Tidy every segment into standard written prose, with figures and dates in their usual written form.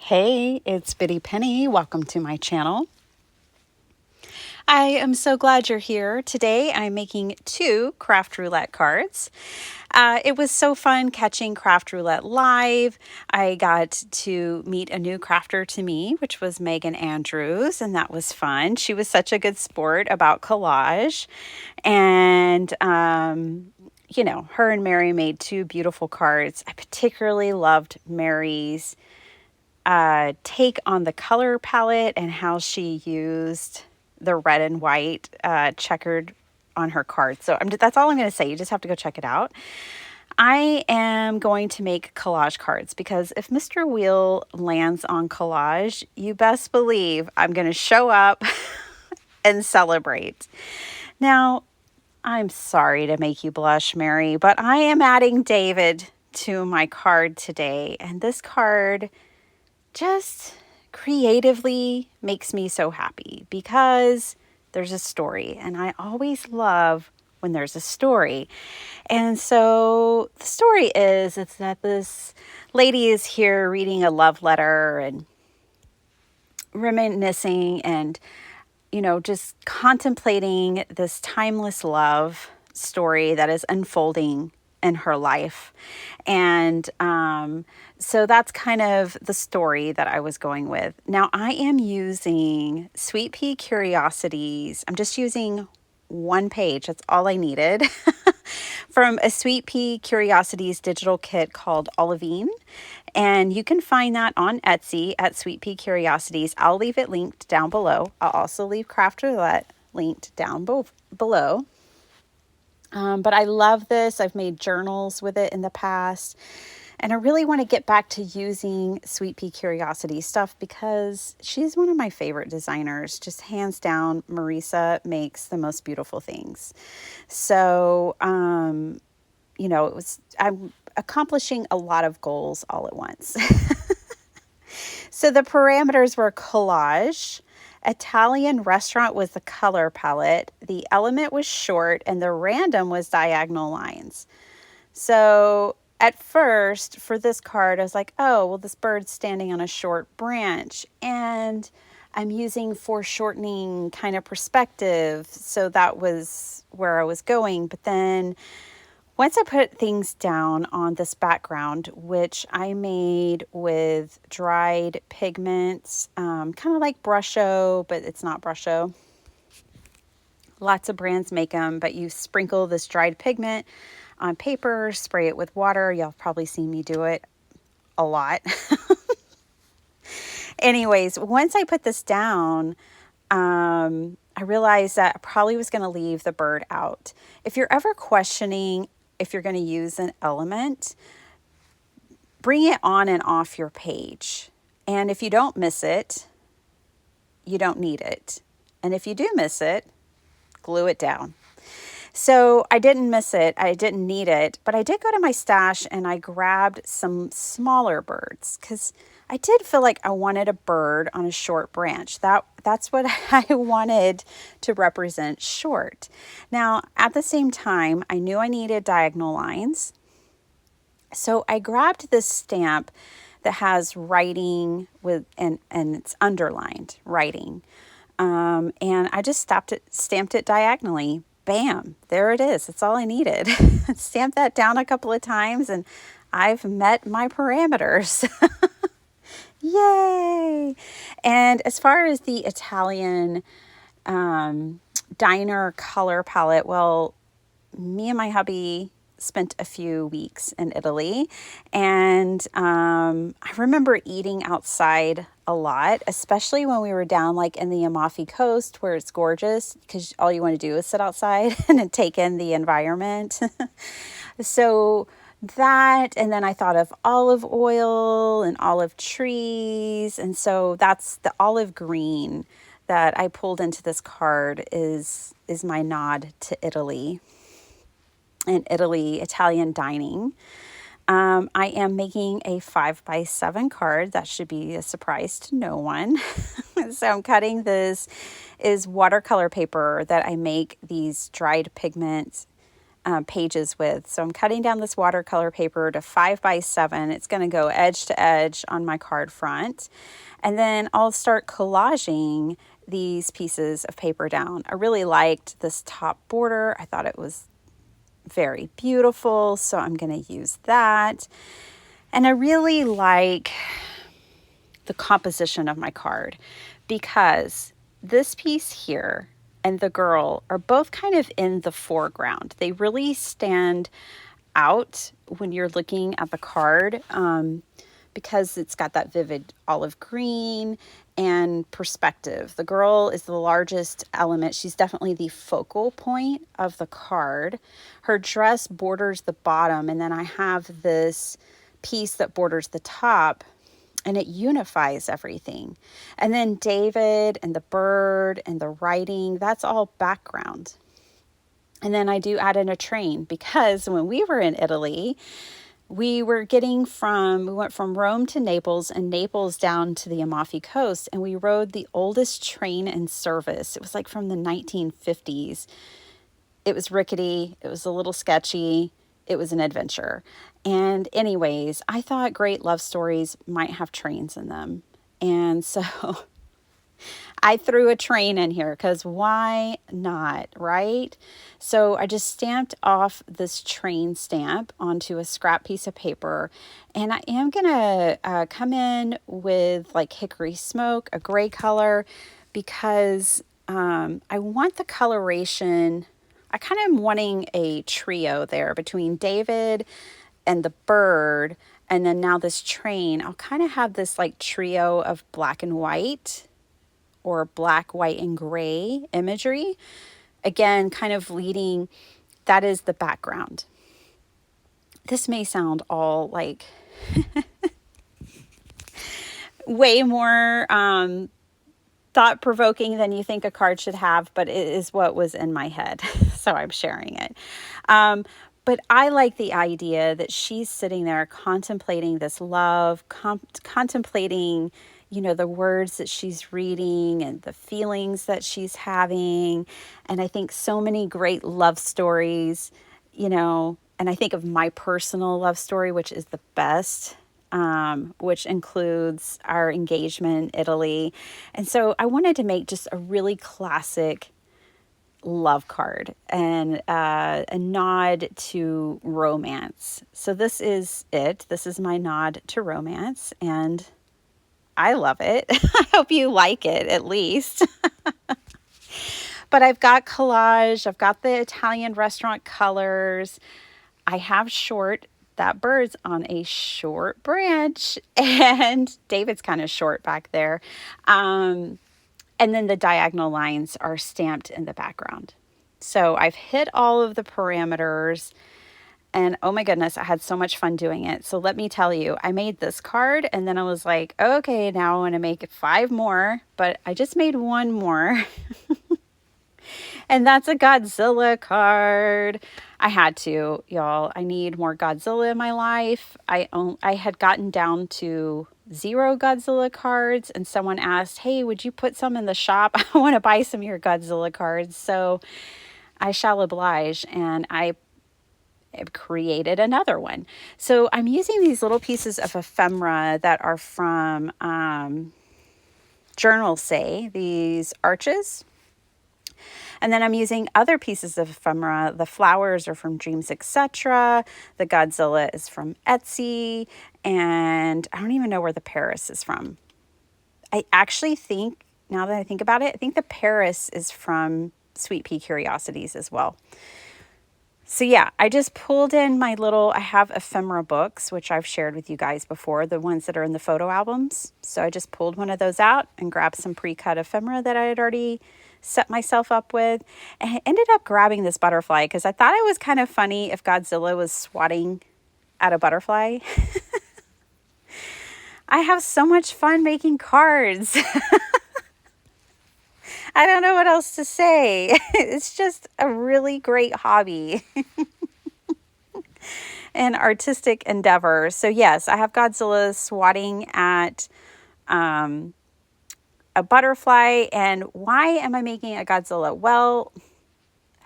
Hey, it's Biddy Penny. Welcome to my channel. I am so glad you're here. Today I'm making 2 craft roulette cards. It was so fun catching craft roulette live. I got to meet a new crafter to me, which was Megan Andrews, and that was fun. She was such a good sport about collage. And, her and Mary made 2 beautiful cards. I particularly loved Mary's take on the color palette and how she used the red and white checkered on her card. So that's all I'm going to say. You just have to go check it out. I am going to make collage cards because if Mr. Wheel lands on collage, you best believe I'm going to show up and celebrate. Now, I'm sorry to make you blush, Mary, but I am adding David to my card today. And this card just creatively makes me so happy because there's a story, and I always love when there's a story. And so the story is that this lady is here reading a love letter and reminiscing and just contemplating this timeless love story that is unfolding in her life. And so that's kind of the story that I was going with. Now I am using Sweet Pea Curiosities. I'm just using 1 page. That's all I needed from a Sweet Pea Curiosities digital kit called Olivine. And you can find that on Etsy at Sweet Pea Curiosities. I'll leave it linked down below. I'll also leave Craft Roulette linked down below. But I love this. I've made journals with it in the past. And I really want to get back to using Sweet Pea Curiosity stuff because she's one of my favorite designers. Just hands down, Marisa makes the most beautiful things. So, I'm accomplishing a lot of goals all at once. So the parameters were collage. Italian restaurant was the color palette. The element was short and the random was diagonal lines. So at first for this card, I was like, oh, well, this bird's standing on a short branch and I'm using foreshortening kind of perspective. So that was where I was going. But then once I put things down on this background, which I made with dried pigments, kind of like Brusho, but it's not Brusho. Lots of brands make them, but you sprinkle this dried pigment on paper, spray it with water. Y'all have probably seen me do it a lot. Anyways, once I put this down, I realized that I probably was going to leave the bird out. If you're ever questioning if you're going to use an element, bring it on and off your page. And if you don't miss it, you don't need it. And if you do miss it, glue it down. So I didn't miss it. I didn't need it, but I did go to my stash and I grabbed some smaller birds because I did feel like I wanted a bird on a short branch. That's what I wanted to represent short. Now, at the same time, I knew I needed diagonal lines. So I grabbed this stamp that has writing with and it's underlined writing. And I just stamped it diagonally. Bam, there it is. That's all I needed. Stamp that down a couple of times and I've met my parameters. Yay! And as far as the Italian diner color palette, well, me and my hubby spent a few weeks in Italy, and I remember eating outside a lot, especially when we were down like in the Amalfi Coast where it's gorgeous because all you want to do is sit outside and take in the environment. So that, and then I thought of olive oil and olive trees, and so that's the olive green that I pulled into this card is my nod to Italy and Italian dining. I am making a 5x7 card. That should be a surprise to no one. So I'm cutting this is watercolor paper that I make these dried pigments pages with. So I'm cutting down this watercolor paper to 5x7. It's going to go edge to edge on my card front. And then I'll start collaging these pieces of paper down. I really liked this top border. I thought it was very beautiful, so I'm going to use that. And I really like the composition of my card because this piece here and the girl are both kind of in the foreground. They really stand out when you're looking at the card because it's got that vivid olive green and perspective. The girl is the largest element. She's definitely the focal point of the card. Her dress borders the bottom, and then I have this piece that borders the top, and it unifies everything. And then David and the bird and the writing, that's all background. And then I do add in a train because when we were in Italy, we went from Rome to Naples and Naples down to the Amalfi Coast, and we rode the oldest train in service. It was like from the 1950s. It was rickety. It was a little sketchy. It was an adventure. And anyways, I thought great love stories might have trains in them. And so I threw a train in here because why not, right? So I just stamped off this train stamp onto a scrap piece of paper. And I am going to come in with like hickory smoke, a gray color, because I want the coloration. I kind of am wanting a trio there between David and the bird. And then now this train, I'll kind of have this like trio of black and white or black, white, and gray imagery. Again, kind of leading, that is the background. This may sound all like way more thought-provoking than you think a card should have, but it is what was in my head, so I'm sharing it. But I like the idea that she's sitting there contemplating this love, contemplating, you know, the words that she's reading and the feelings that she's having. And I think so many great love stories, you know, and I think of my personal love story, which is the best, which includes our engagement in Italy. And so I wanted to make just a really classic love card and a nod to romance. So this is it. This is my nod to romance, and I love it. I hope you like it at least. But I've got collage. I've got the Italian restaurant colors. I have that bird's on a short branch, and David's kind of short back there. And then the diagonal lines are stamped in the background. So I've hit all of the parameters, and oh my goodness, I had so much fun doing it. So let me tell you, I made this card, and then I was like, okay, now I want to make 5 more, but I just made 1 more. And that's a Godzilla card. I had to, y'all. I need more Godzilla in my life. I had gotten down to 0 Godzilla cards, and someone asked, hey, would you put some in the shop? I want to buy some of your Godzilla cards. So I shall oblige, and I created another one. So I'm using these little pieces of ephemera that are from Journal Say, these arches. And then I'm using other pieces of ephemera. The flowers are from Dreams, etc. The Godzilla is from Etsy. And I don't even know where the Paris is from. I actually think, now that I think about it, I think the Paris is from Sweet Pea Curiosities as well. So yeah, I just pulled in I have ephemera books, which I've shared with you guys before, the ones that are in the photo albums. So I just pulled one of those out and grabbed some pre-cut ephemera that I had already set myself up with. And I ended up grabbing this butterfly because I thought it was kind of funny if Godzilla was swatting at a butterfly. I have so much fun making cards. I don't know what else to say. It's just a really great hobby. An artistic endeavor. So yes, I have Godzilla swatting at a butterfly. And why am I making a Godzilla? Well,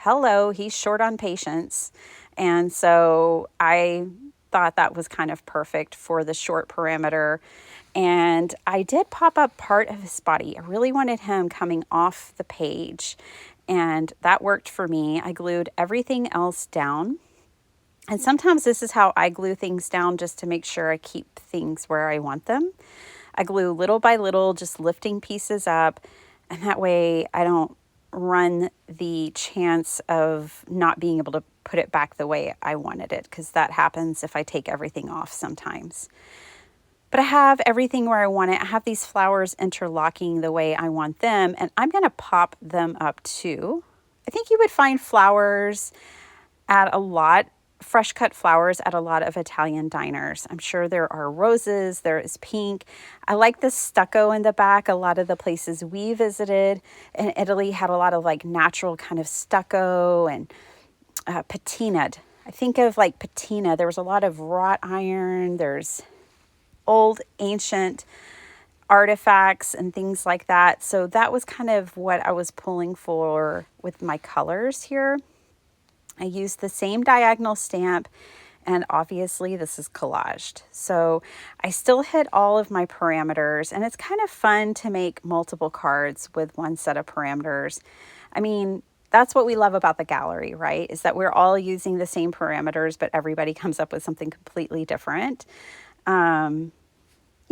hello, he's short on patience. And so I thought that was kind of perfect for the short parameter. And I did pop up part of his body. I really wanted him coming off the page, and that worked for me. I glued everything else down. And sometimes this is how I glue things down, just to make sure I keep things where I want them. I glue little by little, just lifting pieces up, and that way I don't run the chance of not being able to put it back the way I wanted it, because that happens if I take everything off sometimes. But I have everything where I want it. I have these flowers interlocking the way I want them, and I'm going to pop them up too. I think you would find flowers at a lot, fresh cut flowers at a lot of Italian diners. I'm sure there are roses, there is pink. I like the stucco in the back. A lot of the places we visited in Italy had a lot of like natural kind of stucco and patinaed. I think of like patina. There was a lot of wrought iron. There's old ancient artifacts and things like that. So that was kind of what I was pulling for with my colors here. I used the same diagonal stamp, and obviously this is collaged. So I still hit all of my parameters, and it's kind of fun to make multiple cards with one set of parameters. I mean, that's what we love about the gallery, right? Is that we're all using the same parameters, but everybody comes up with something completely different.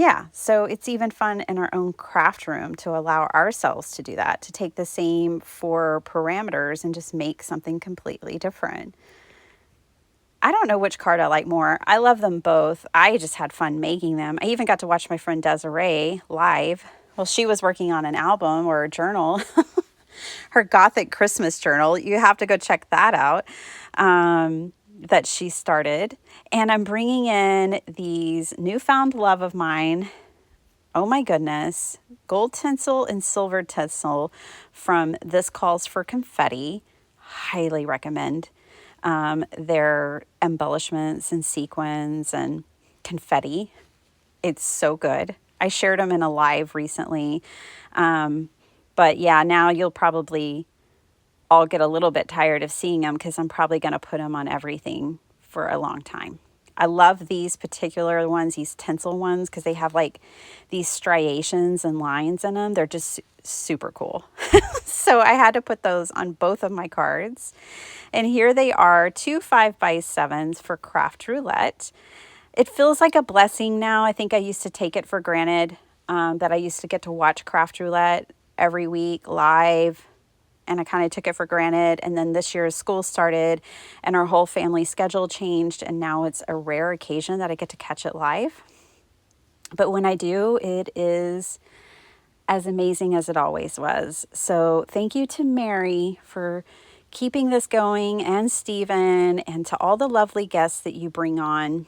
Yeah, so it's even fun in our own craft room to allow ourselves to do that, to take the same 4 parameters and just make something completely different. I don't know which card I like more. I love them both. I just had fun making them. I even got to watch my friend Desiree live. Well, she was working on an album or a journal, her Gothic Christmas journal. You have to go check that out. That she started. And I'm bringing in these newfound love of mine. Oh my goodness. Gold tinsel and silver tinsel from This Calls for Confetti. Highly recommend their embellishments and sequins and confetti. It's so good. I shared them in a live recently. But yeah, now you'll probably all get a little bit tired of seeing them, because I'm probably going to put them on everything for a long time. I love these particular ones, these tinsel ones, because they have like these striations and lines in them. They're just super cool. So I had to put those on both of my cards. And here they are, 2 5x7s for Craft Roulette. It feels like a blessing now. I think I used to take it for granted that I used to get to watch Craft Roulette every week live. And I kind of took it for granted. And then this year school started and our whole family schedule changed. And now it's a rare occasion that I get to catch it live. But when I do, it is as amazing as it always was. So thank you to Mary for keeping this going, and Stephen, and to all the lovely guests that you bring on.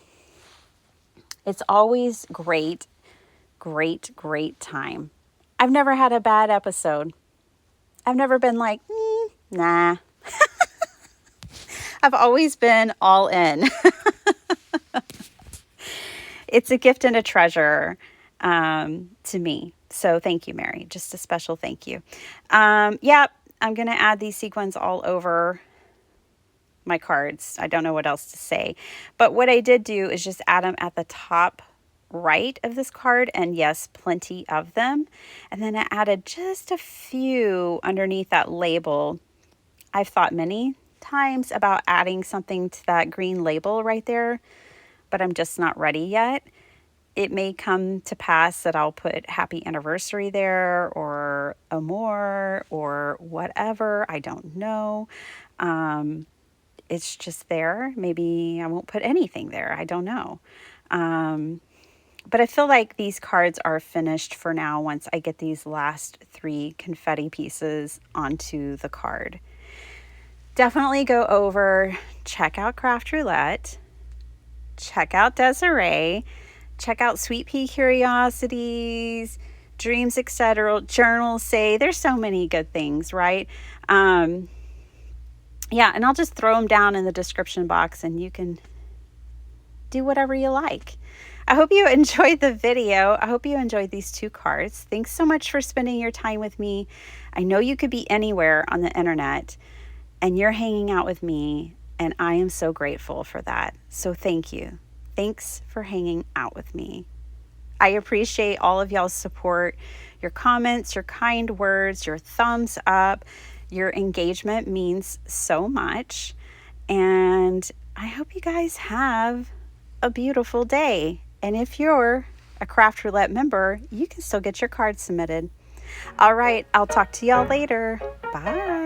It's always great, great, great time. I've never had a bad episode. I've never been like, nah. I've always been all in. It's a gift and a treasure to me. So thank you, Mary. Just a special thank you. Yeah, I'm going to add these sequins all over my cards. I don't know what else to say. But what I did do is just add them at the top right of this card, and yes, plenty of them. And then I added just a few underneath that label. I've thought many times about adding something to that green label right there, but I'm just not ready yet. It may come to pass that I'll put happy anniversary there, or amor, or whatever. I don't know. It's just there. Maybe I won't put anything there. I don't know. But I feel like these cards are finished for now once I get these last 3 confetti pieces onto the card. Definitely go over, check out Craft Roulette, check out Desiree, check out Sweet Pea Curiosities, Dreams, etc., Journals Say. There's so many good things, right? Yeah, and I'll just throw them down in the description box and you can do whatever you like. I hope you enjoyed the video. I hope you enjoyed these 2 cards. Thanks so much for spending your time with me. I know you could be anywhere on the internet, and you're hanging out with me, and I am so grateful for that. So thank you. Thanks for hanging out with me. I appreciate all of y'all's support, your comments, your kind words, your thumbs up. Your engagement means so much. And I hope you guys have a beautiful day. And if you're a Craft Roulette member, you can still get your cards submitted. All right, I'll talk to y'all later. Bye.